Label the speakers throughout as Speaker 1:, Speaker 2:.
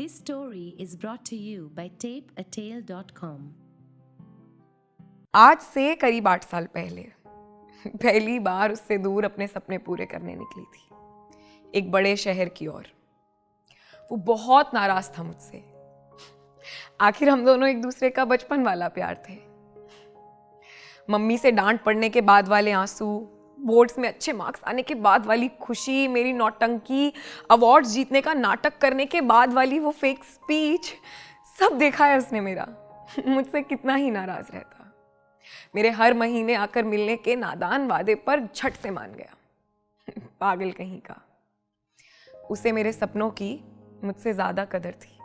Speaker 1: This story is brought to you by tapeatale.com.
Speaker 2: आज से करीब 8 साल पहले पहली बार उससे दूर अपने सपने पूरे करने निकली थी, एक बड़े शहर की ओर। वो बहुत नाराज था मुझसे। आखिर हम दोनों एक दूसरे का बचपन वाला प्यार थे। मम्मी से डांट पड़ने के बाद वाले आंसू, बोर्ड्स में अच्छे मार्क्स आने के बाद वाली खुशी, मेरी नौटंकी, अवार्ड्स जीतने का नाटक करने के बाद वाली वो फेक स्पीच, सब देखा है उसने मेरा। मुझसे कितना ही नाराज रहता। मेरे हर महीने आकर मिलने के नादान वादे पर झट से मान गया। पागल कहीं का। उसे मेरे सपनों की मुझसे ज्यादा कदर थी।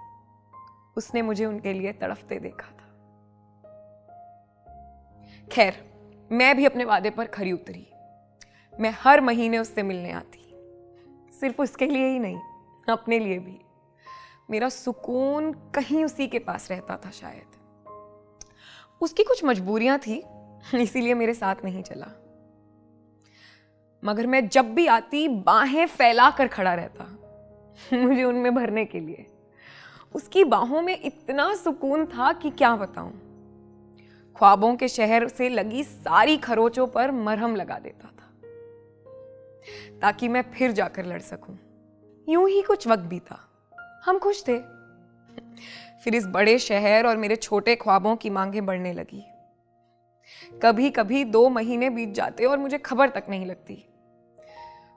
Speaker 2: उसने मुझे उनके लिए तड़फते देखा था। खैर, मैं भी अपने वादे पर खरी उतरी। मैं हर महीने उससे मिलने आती, सिर्फ उसके लिए ही नहीं, अपने लिए भी। मेरा सुकून कहीं उसी के पास रहता था शायद। उसकी कुछ मजबूरियां थी, इसीलिए मेरे साथ नहीं चला। मगर मैं जब भी आती बाहें फैला कर खड़ा रहता, मुझे उनमें भरने के लिए। उसकी बाहों में इतना सुकून था कि क्या बताऊं। ख्वाबों के शहर से लगी सारी खरोचों पर मरहम लगा देता था, ताकि मैं फिर जाकर लड़ सकूं। यूं ही कुछ वक्त बीता, हम खुश थे। फिर इस बड़े शहर और मेरे छोटे ख्वाबों की मांगें बढ़ने लगी। कभी कभी 2 महीने बीत जाते और मुझे खबर तक नहीं लगती।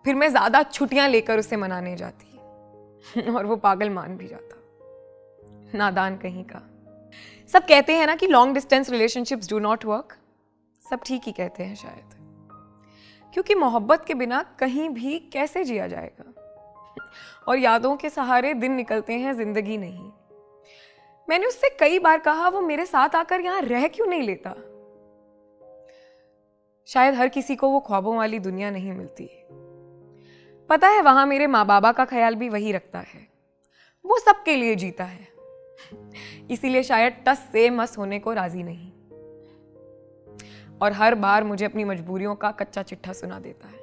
Speaker 2: फिर मैं ज्यादा छुट्टियां लेकर उसे मनाने जाती और वो पागल मान भी जाता। नादान कहीं का। सब कहते हैं ना कि long distance relationships do not work. सब ठीक ही कहते हैं शायद, क्योंकि मोहब्बत के बिना कहीं भी कैसे जिया जाएगा। और यादों के सहारे दिन निकलते हैं, जिंदगी नहीं। मैंने उससे कई बार कहा वो मेरे साथ आकर यहां रह क्यों नहीं लेता। शायद हर किसी को वो ख्वाबों वाली दुनिया नहीं मिलती। पता है, वहां मेरे माँ बाबा का ख्याल भी वही रखता है। वो सबके लिए जीता है, इसीलिए शायद टस से मस होने को राजी नहीं। और हर बार मुझे अपनी मजबूरियों का कच्चा चिट्ठा सुना देता है,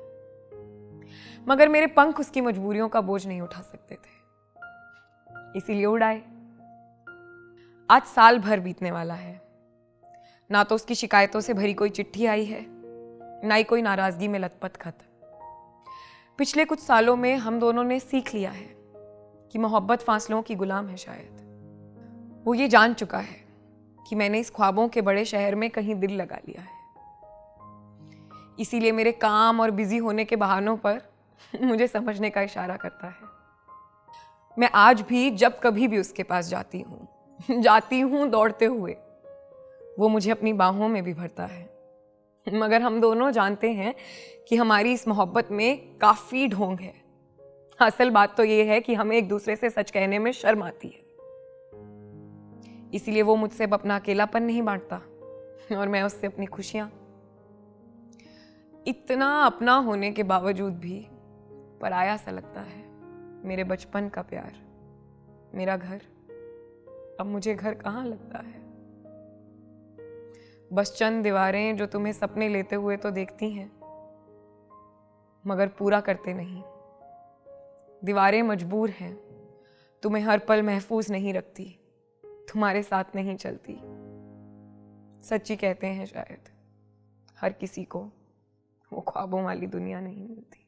Speaker 2: मगर मेरे पंख उसकी मजबूरियों का बोझ नहीं उठा सकते थे, इसीलिए उड़ाए। आज साल भर बीतने वाला है। ना तो उसकी शिकायतों से भरी कोई चिट्ठी आई है, ना ही कोई नाराजगी में लथपथ खत। पिछले कुछ सालों में हम दोनों ने सीख लिया है कि मोहब्बत फासलों की गुलाम है शायद। वो ये जान चुका है कि मैंने इस ख्वाबों के बड़े शहर में कहीं दिल लगा लिया है। इसीलिए मेरे काम और बिजी होने के बहानों पर मुझे समझने का इशारा करता है। मैं आज भी जब कभी भी उसके पास जाती हूँ दौड़ते हुए, वो मुझे अपनी बाहों में भी भरता है। मगर हम दोनों जानते हैं कि हमारी इस मोहब्बत में काफी ढोंग है। असल बात तो ये है कि हमें एक दूसरे से सच कहने में शर्म आती है। इसीलिए वो मुझसे अब अपना अकेलापन नहीं बांटता और मैं उससे अपनी खुशियां। इतना अपना होने के बावजूद भी पराया सा लगता है मेरे बचपन का प्यार, मेरा घर। अब मुझे घर कहाँ लगता है। बस चंद दीवारें जो तुम्हें सपने लेते हुए तो देखती हैं, मगर पूरा करते नहीं। दीवारें मजबूर हैं, तुम्हें हर पल महफूज नहीं रखती, तुम्हारे साथ नहीं चलती। सच्ची कहते हैं शायद, हर किसी को वो ख्वाबों वाली दुनिया नहीं मिलती।